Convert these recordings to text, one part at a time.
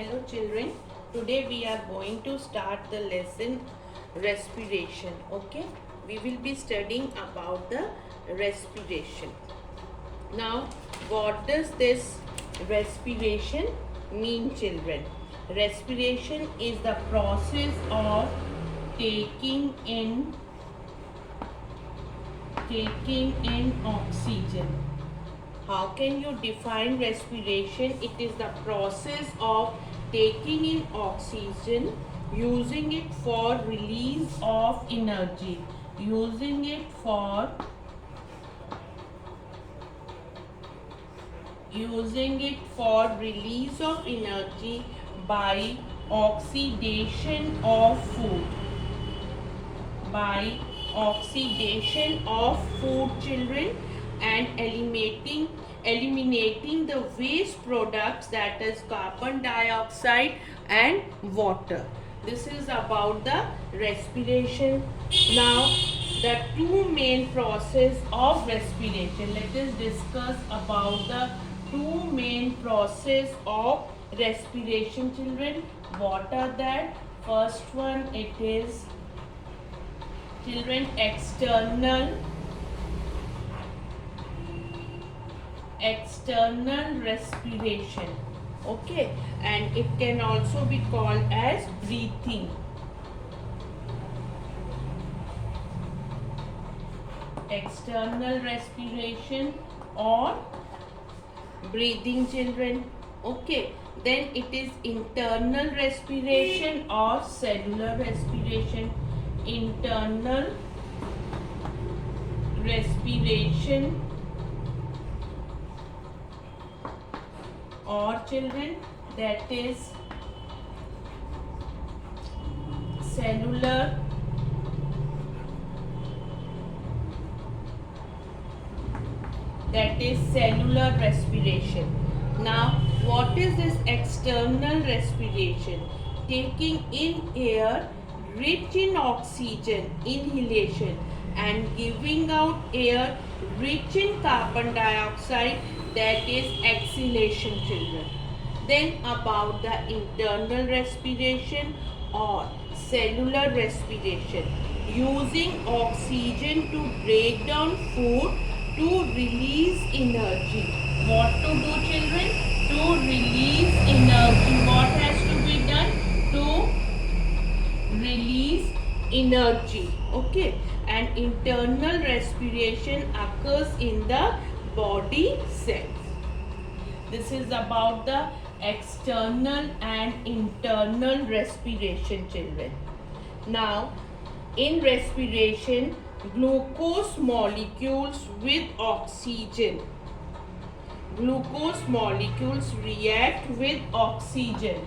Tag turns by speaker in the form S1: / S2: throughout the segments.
S1: Hello children, today we are going to start the lesson respiration. Okay, we will be studying about the respiration. Now, what does this respiration mean, children? Respiration is the process of taking in oxygen. How can you define respiration? It is the process of taking in oxygen, using it for release of energy, using it for release of energy by oxidation of food. By oxidation of food, children, and eliminating the waste products, that is carbon dioxide and water. This is about the respiration. Now, the two main process of respiration. Let us discuss about the two main process of respiration, children. What are that? First one, it is, children, external respiration. Okay, and it can also be called as breathing. External respiration or breathing, children. Okay, then it is internal respiration or cellular respiration. Internal respiration or, children, that is cellular respiration. Now, what is this external respiration? Taking in air rich in oxygen, inhalation, and giving out air rich in carbon dioxide, that is exhalation, children. Then about the internal respiration or cellular respiration, using oxygen to break down food to release energy. What to do, children? To release energy. What has to be done? To release energy. Okay, and internal respiration occurs in the body cells. This is about the external and internal respiration, children. Now, in respiration, glucose molecules with oxygen. Glucose molecules react with oxygen.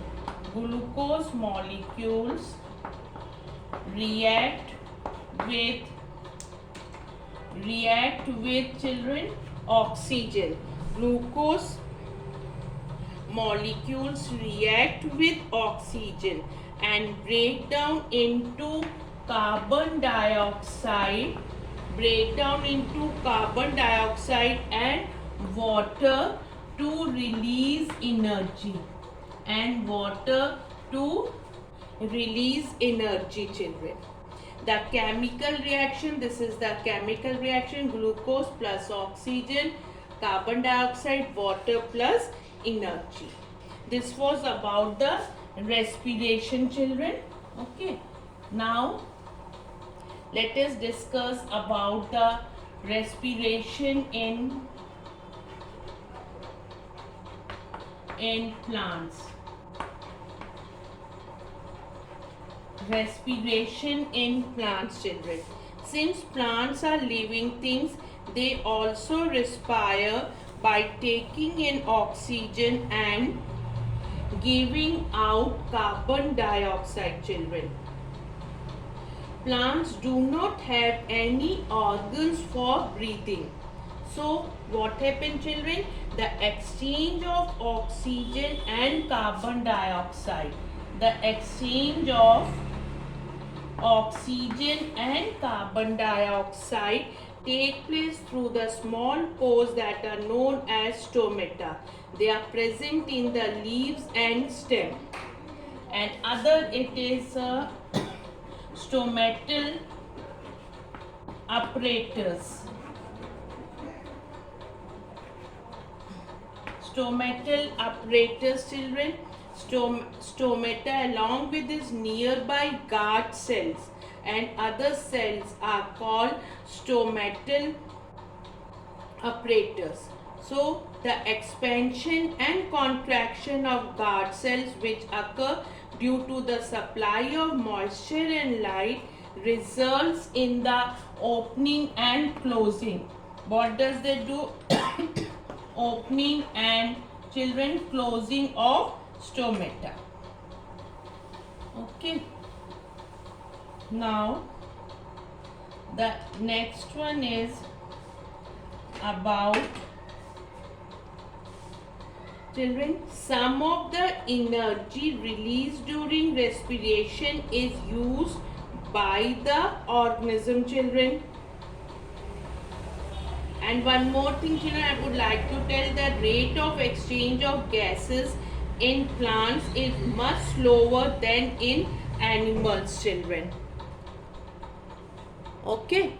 S1: Glucose molecules react with, children, oxygen. Glucose molecules react with oxygen and break down into carbon dioxide and water to release energy. Children. The chemical reaction, this is the chemical reaction, glucose plus oxygen, carbon dioxide, water plus energy. This was about the respiration, children. Okay. Now, let us discuss about the respiration in plants. Respiration in plants, children. Since plants are living things, they also respire by taking in oxygen and giving out carbon dioxide, children. Plants do not have any organs for breathing. So, what happens, children? The exchange of oxygen and carbon dioxide. The exchange of oxygen and carbon dioxide take place through the small pores that are known as stomata. They are present in the leaves and stem. And other it is stomatal apparatus. Stomatal apparatus, children. Stomata along with its nearby guard cells and other cells are called stomatal apparatus. So the expansion and contraction of guard cells which occur due to the supply of moisture and light results in the opening and closing. What does they do? Opening and, children, closing of stomata. Okay. Now the next one is about, children, some of the energy released during respiration is used by the organism, children. And one more thing, children, I would like to tell, the rate of exchange of gases in plants is much slower than in animals, children. Okay.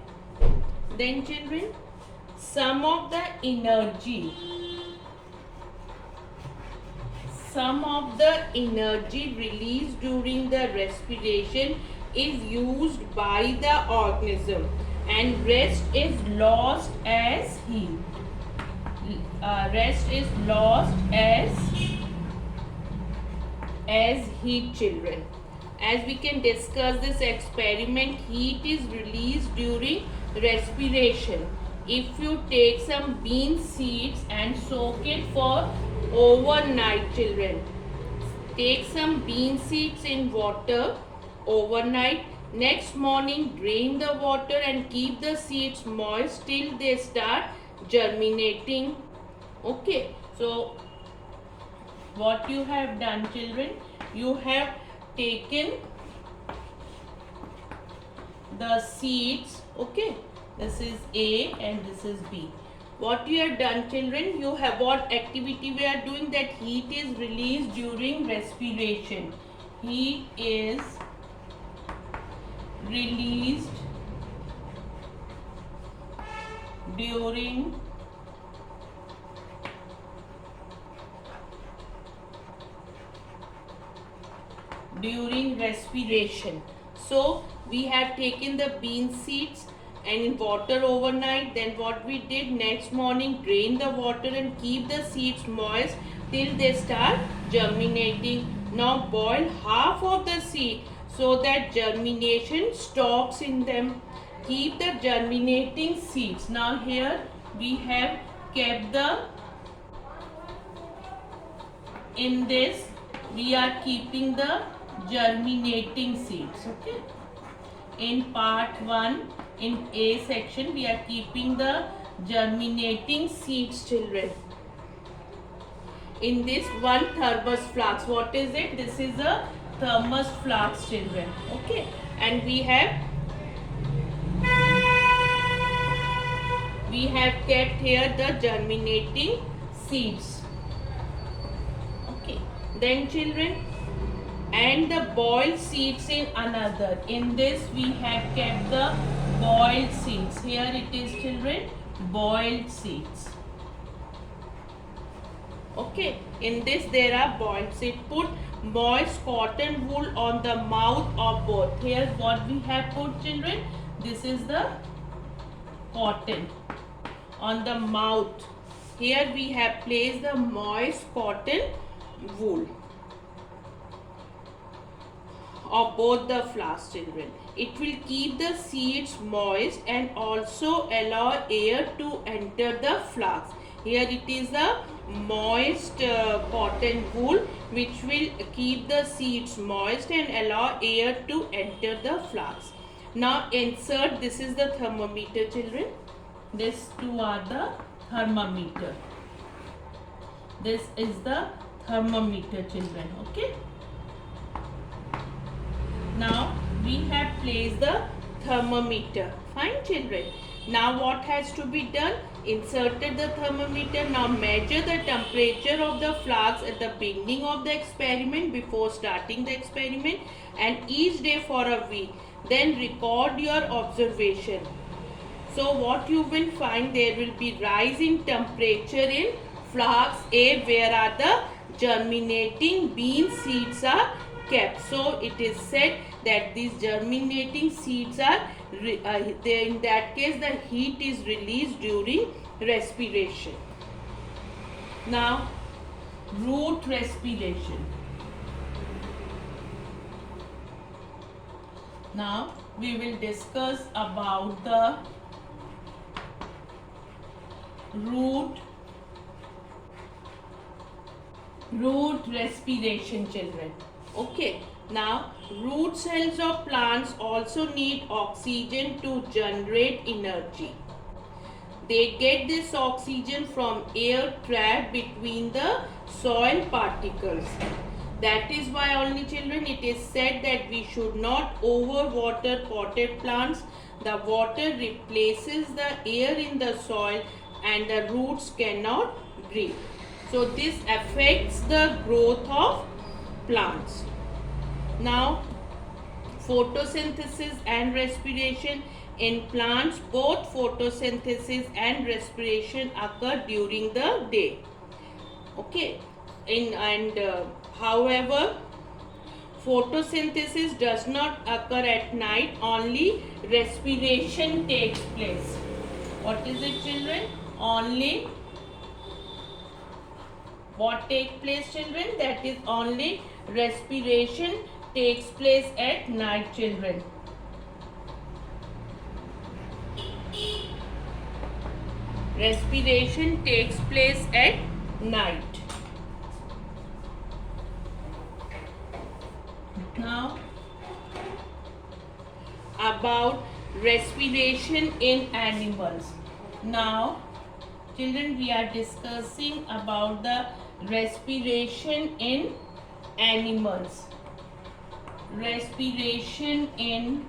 S1: Then, children, some of the energy released during the respiration is used by the organism and rest is lost as heat. As heat, children. As we can discuss this experiment, heat is released during respiration. If you take some bean seeds and soak it for overnight, children. Take some bean seeds in water overnight. Next morning, drain the water and keep the seeds moist till they start germinating. Okay. So, what you have done, children? You have taken the seeds. Okay. This is A and this is B. What you have done, children? You have, what activity we are doing? That heat is released during respiration. Heat is released during respiration. So we have taken the bean seeds and in water overnight. Then what we did, next morning drain the water and keep the seeds moist till they start germinating. Now boil half of the seed so that germination stops in them. Keep the germinating seeds. Now here we have kept the, in this we are keeping the germinating seeds. Okay. In part 1, in A section, we are keeping the germinating seeds, children. In this one thermos flask, what is it? This is a thermos flask, children. Okay. And we have kept here the germinating seeds. Okay. Then, children, and the boiled seeds in another. In this we have kept the boiled seeds. Here it is, children, boiled seeds. Okay, in this there are boiled seeds. Put moist cotton wool on the mouth of both. Here what we have put, children, this is the cotton on the mouth. Here we have placed the moist cotton wool of both the flasks, children. It will keep the seeds moist and also allow air to enter the flask. Here it is a moist cotton wool which will keep the seeds moist and allow air to enter the flask. Now insert, this is the thermometer, children. These two are the thermometer. This is the thermometer, children. Okay. Now we have placed the thermometer. Fine, children. Now what has to be done? Inserted the thermometer. Now measure the temperature of the flask at the beginning of the experiment before starting the experiment, and each day for a week. Then record your observation. So what you will find, there will be rise in temperature in flask A where are the germinating bean seeds are kept. So it is said that these germinating seeds are in that case the heat is released during respiration. Now root respiration. Now we will discuss about the root respiration, children. Okay, now root cells of plants also need oxygen to generate energy. They get this oxygen from air trapped between the soil particles. That is why only, children, it is said that we should not overwater potted plants. The water replaces the air in the soil and the roots cannot breathe. So this affects the growth of plants. Now photosynthesis and respiration. In plants, both photosynthesis and respiration occur during the day. Okay, however, photosynthesis does not occur at night, only respiration takes place. What is it, children? Only what takes place, children? That is only respiration takes place at night, children. Respiration takes place at night. Now about respiration in animals. Now children, we are discussing about the respiration in animals. Respiration in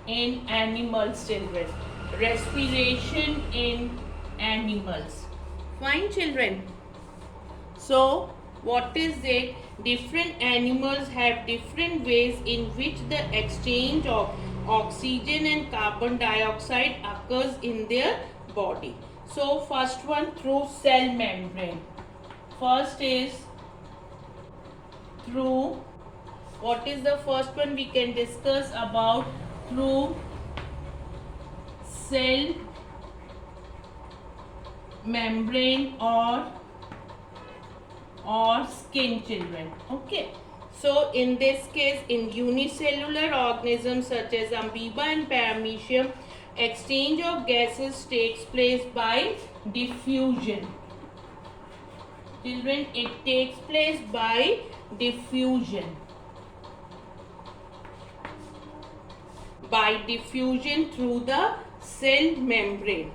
S1: animals, children. Respiration in animals. Fine, children. So what is it? Different animals have different ways in which the exchange of oxygen and carbon dioxide occurs in their body. So first one, through cell membrane. First is through, what is the first one we can discuss about? Through cell membrane or skin, children. Okay, so in this case, in unicellular organisms such as amoeba and paramecium, exchange of gases takes place by diffusion. Children, it takes place by diffusion. By diffusion through the cell membrane.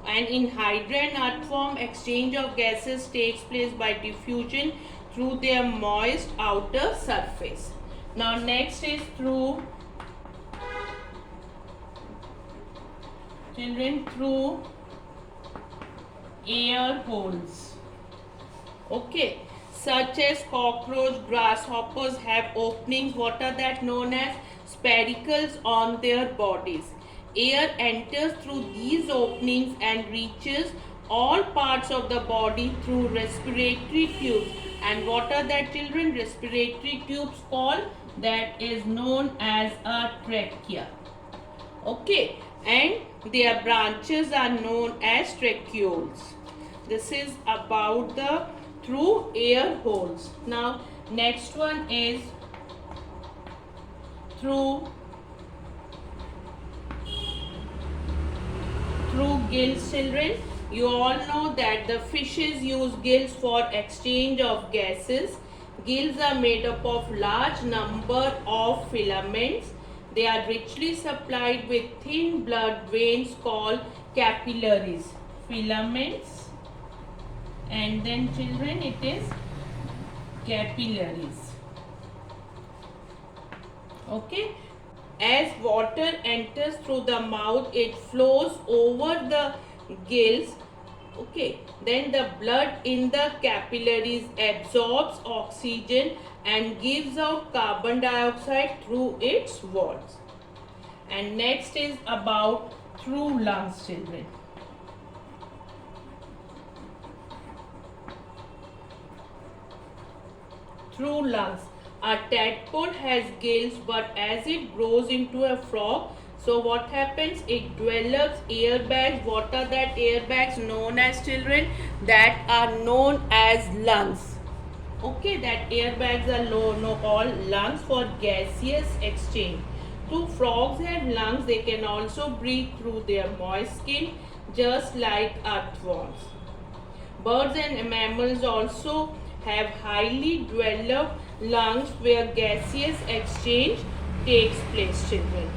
S1: And in Hydra and earthworm, exchange of gases takes place by diffusion through their moist outer surface. Now next is through, children, through air holes. Okay, such as cockroach, grasshoppers have openings, what are that known as? Spiracles on their bodies. Air enters through these openings and reaches all parts of the body through respiratory tubes. And what are that, children? Respiratory tubes called, that is known as a trachea. Okay, and their branches are known as tracheoles. This is about the through air holes. Now next one is through gills, children. You all know that the fishes use gills for exchange of gases. Gills are made up of large number of filaments. They are richly supplied with thin blood veins called capillaries. Filaments, and then, children, it is capillaries. Okay, as water enters through the mouth, it flows over the gills. Okay, then the blood in the capillaries absorbs oxygen and gives out carbon dioxide through its walls. And next is about through lungs, children. Through lungs. A tadpole has gills, but as it grows into a frog, so what happens? It develops airbags. What are that airbags known as, children? That are known as lungs. Okay, that airbags are called lungs for gaseous exchange. So frogs have lungs. They can also breathe through their moist skin, just like earthworms. Birds and mammals also have highly developed lungs where gaseous exchange takes place, children.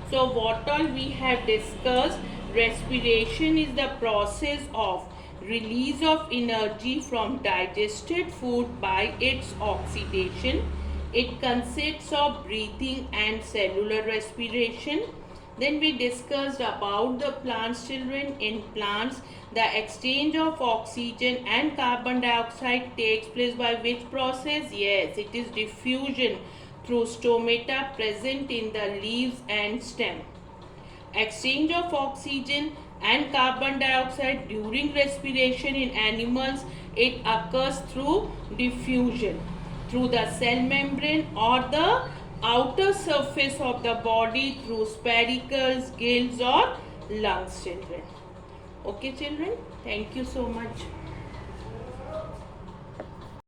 S1: So what all we have discussed, respiration is the process of release of energy from digested food by its oxidation. It consists of breathing and cellular respiration. Then we discussed about the plants, children. In plants, the exchange of oxygen and carbon dioxide takes place by which process? Yes, it is diffusion through stomata present in the leaves and stem. Exchange of oxygen and carbon dioxide during respiration in animals, it occurs through diffusion through the cell membrane or the outer surface of the body through spiracles, gills or lungs, children. Okay, children, thank you so much.